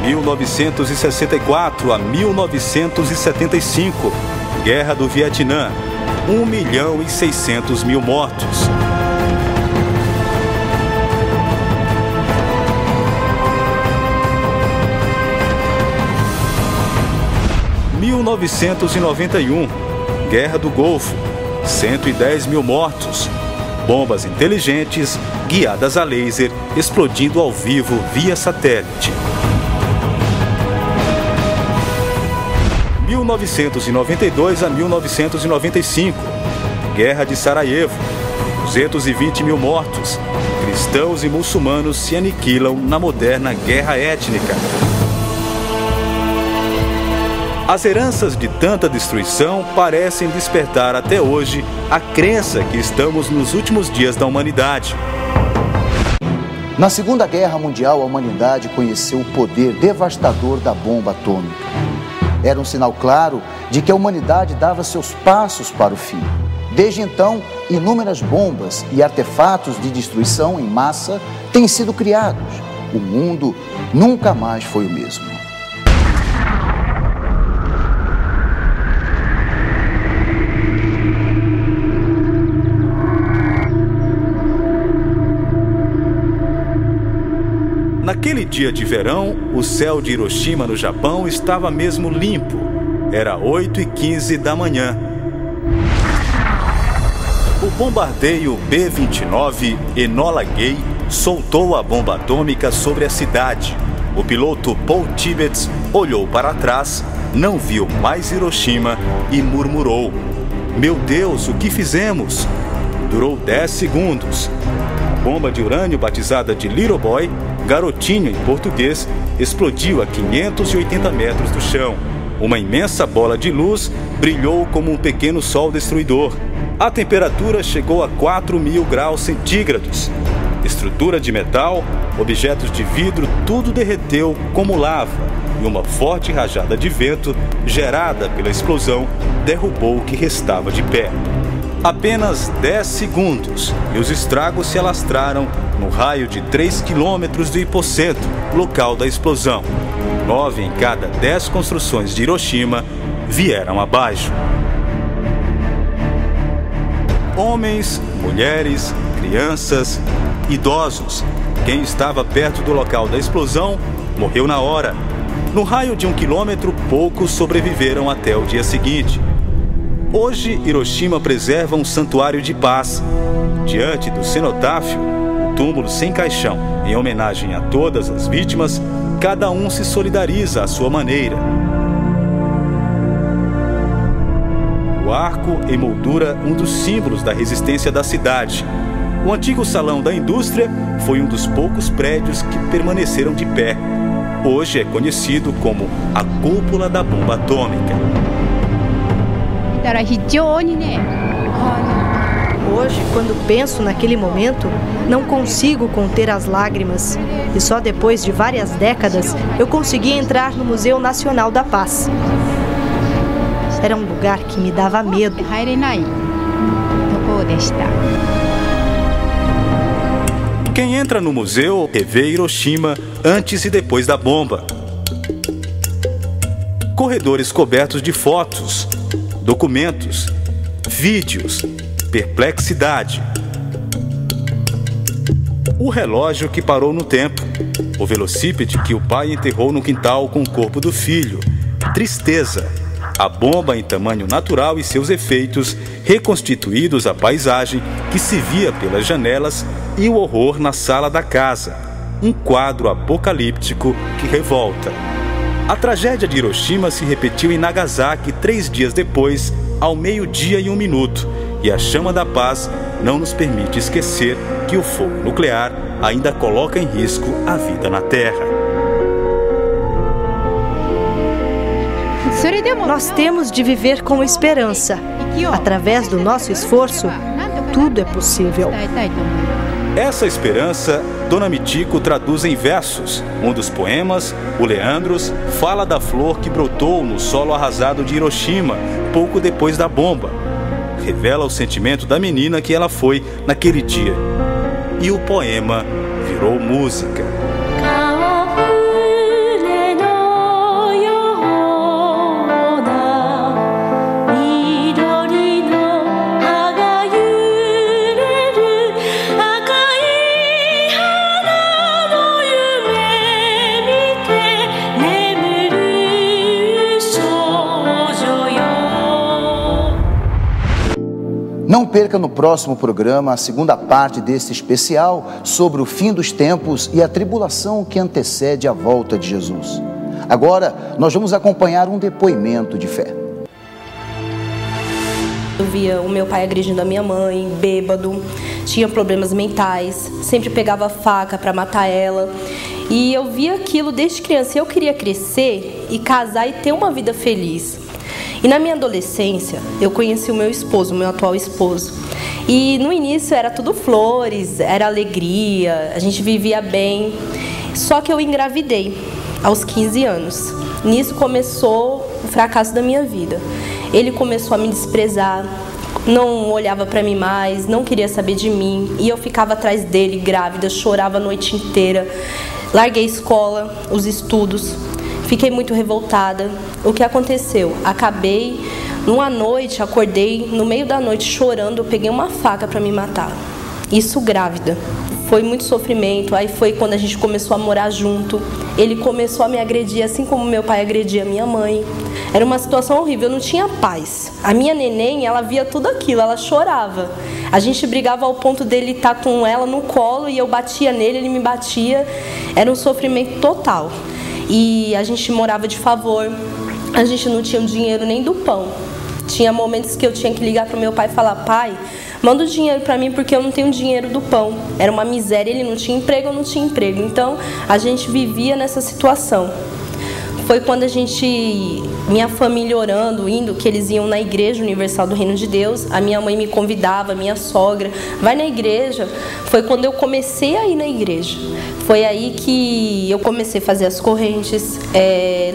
1964 a 1975, Guerra do Vietnã, 1.600.000 mortos. 1991, Guerra do Golfo, 110.000 mortos. Bombas inteligentes, guiadas a laser, explodindo ao vivo via satélite. 1992 a 1995, Guerra de Sarajevo, 220.000 mortos. Cristãos e muçulmanos se aniquilam na moderna guerra étnica. As heranças de tanta destruição parecem despertar até hoje a crença que estamos nos últimos dias da humanidade. Na Segunda Guerra Mundial, a humanidade conheceu o poder devastador da bomba atômica. Era um sinal claro de que a humanidade dava seus passos para o fim. Desde então, inúmeras bombas e artefatos de destruição em massa têm sido criados. O mundo nunca mais foi o mesmo. Naquele dia de verão, o céu de Hiroshima, no Japão, estava mesmo limpo. Era 8h15 da manhã. O bombardeio B-29 Enola Gay soltou a bomba atômica sobre a cidade. O piloto Paul Tibbets olhou para trás, não viu mais Hiroshima e murmurou: "Meu Deus, o que fizemos?" Durou 10 segundos. A bomba de urânio, batizada de Little Boy, garotinho em português, explodiu a 580 metros do chão. Uma imensa bola de luz brilhou como um pequeno sol destruidor. A temperatura chegou a 4.000 graus centígrados. Estrutura de metal, objetos de vidro, tudo derreteu como lava. E uma forte rajada de vento, gerada pela explosão, derrubou o que restava de pé. Apenas 10 segundos e os estragos se alastraram no raio de 3 quilômetros do hipocentro, local da explosão. 9 em cada 10 construções de Hiroshima vieram abaixo. Homens, mulheres, crianças, idosos. Quem estava perto do local da explosão morreu na hora. No raio de 1 quilômetro, poucos sobreviveram até o dia seguinte. Hoje, Hiroshima preserva um santuário de paz. Diante do cenotáfio, o túmulo sem caixão, em homenagem a todas as vítimas, cada um se solidariza à sua maneira. O arco emoldura um dos símbolos da resistência da cidade. O antigo salão da indústria foi um dos poucos prédios que permaneceram de pé. Hoje é conhecido como a cúpula da bomba atômica. Hoje, quando penso naquele momento, não consigo conter as lágrimas. E só depois de várias décadas, eu consegui entrar no Museu Nacional da Paz. Era um lugar que me dava medo. Quem entra no museu revê Hiroshima antes e depois da bomba. Corredores cobertos de fotos, documentos, vídeos, perplexidade. O relógio que parou no tempo, o velocípede que o pai enterrou no quintal com o corpo do filho, tristeza, a bomba em tamanho natural e seus efeitos, reconstituídos a paisagem que se via pelas janelas e o horror na sala da casa, um quadro apocalíptico que revolta. A tragédia de Hiroshima se repetiu em Nagasaki 3 dias depois, ao 12h01, e a chama da paz não nos permite esquecer que o fogo nuclear ainda coloca em risco a vida na Terra. Nós temos de viver com esperança. Através do nosso esforço, tudo é possível. Essa esperança, Dona Mitiko traduz em versos. Um dos poemas, o Leandros, fala da flor que brotou no solo arrasado de Hiroshima, pouco depois da bomba. Revela o sentimento da menina que ela foi naquele dia. E o poema virou música. Kaofune no Não perca no próximo programa a segunda parte desse especial sobre o fim dos tempos e a tribulação que antecede a volta de Jesus. Agora, nós vamos acompanhar um depoimento de fé. Eu via o meu pai agredindo a minha mãe, bêbado, tinha problemas mentais, sempre pegava faca para matar ela. E eu via aquilo desde criança. Eu queria crescer e casar e ter uma vida feliz. E na minha adolescência, eu conheci o meu esposo, o meu atual esposo. E no início era tudo flores, era alegria, a gente vivia bem. Só que eu engravidei aos 15 anos. Nisso começou o fracasso da minha vida. Ele começou a me desprezar, não olhava para mim mais, não queria saber de mim. E eu ficava atrás dele, grávida, chorava a noite inteira. Larguei a escola, os estudos. Fiquei muito revoltada. O que aconteceu? Acabei, numa noite, acordei, no meio da noite chorando, eu peguei uma faca para me matar. Isso grávida. Foi muito sofrimento. Aí foi quando a gente começou a morar junto. Ele começou a me agredir, assim como meu pai agredia minha mãe. Era uma situação horrível, eu não tinha paz. A minha neném, ela via tudo aquilo, ela chorava. A gente brigava ao ponto dele estar com ela no colo e eu batia nele, ele me batia. Era um sofrimento total. E a gente morava de favor, a gente não tinha o dinheiro nem do pão. Tinha momentos que eu tinha que ligar para o meu pai e falar: pai, manda o dinheiro para mim porque eu não tenho dinheiro do pão. Era uma miséria, ele não tinha emprego, eu não tinha emprego. Então a gente vivia nessa situação. Foi quando minha família orando, indo, que eles iam na Igreja Universal do Reino de Deus, a minha mãe me convidava, minha sogra, vai na igreja. Foi quando eu comecei a ir na igreja. Foi aí que eu comecei a fazer as correntes,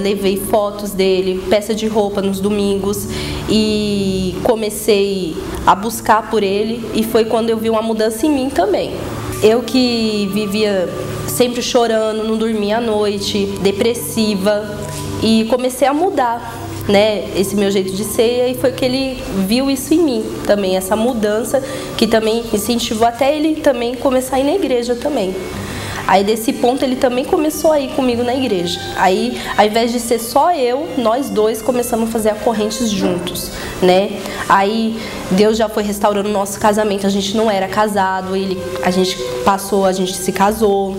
levei fotos dele, peça de roupa nos domingos e comecei a buscar por ele, e foi quando eu vi uma mudança em mim também. Eu que vivia sempre chorando, não dormia à noite, depressiva, e comecei a mudar, né, esse meu jeito de ser, e foi que ele viu isso em mim também, essa mudança, que também incentivou até ele também começar a ir na igreja também. Aí desse ponto ele também começou a ir comigo na igreja. Aí, ao invés de ser só eu, nós dois começamos a fazer a correntes juntos, né? Aí Deus já foi restaurando o nosso casamento. A gente não era casado, a gente se casou,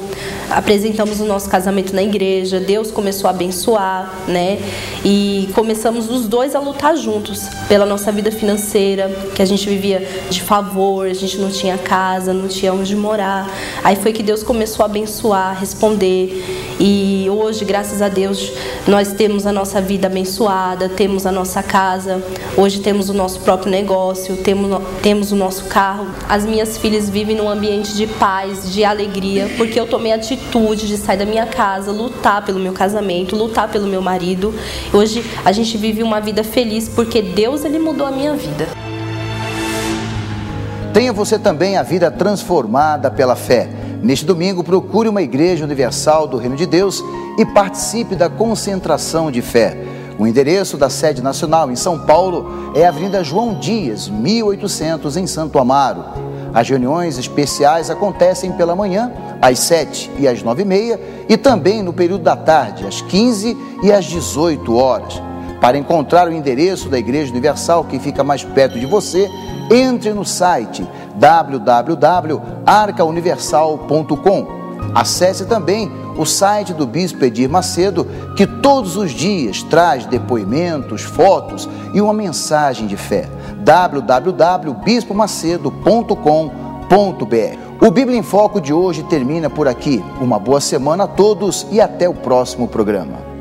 apresentamos o nosso casamento na igreja. Deus começou a abençoar, né? E começamos os dois a lutar juntos pela nossa vida financeira, que a gente vivia de favor, a gente não tinha casa, não tinha onde morar. Aí foi que Deus começou a abençoar, responder, e hoje, graças a Deus, nós temos a nossa vida abençoada, temos a nossa casa, hoje temos o nosso próprio negócio, temos o nosso carro. As minhas filhas vivem num ambiente de paz, de alegria, porque eu tomei a atitude de sair da minha casa, lutar pelo meu casamento, lutar pelo meu marido. Hoje a gente vive uma vida feliz porque Deus, ele mudou a minha vida. Tenha você também a vida transformada pela fé. Neste domingo, procure uma Igreja Universal do Reino de Deus e participe da concentração de fé. O endereço da sede nacional em São Paulo é a Avenida João Dias, 1800, em Santo Amaro. As reuniões especiais acontecem pela manhã, às 7 e às 9h30, e também no período da tarde, às 15 e às 18 horas. Para encontrar o endereço da Igreja Universal que fica mais perto de você, entre no site www.arcauniversal.com. Acesse também o site do Bispo Edir Macedo, que todos os dias traz depoimentos, fotos e uma mensagem de fé. www.bispomacedo.com.br. O Bíblia em Foco de hoje termina por aqui. Uma boa semana a todos e até o próximo programa.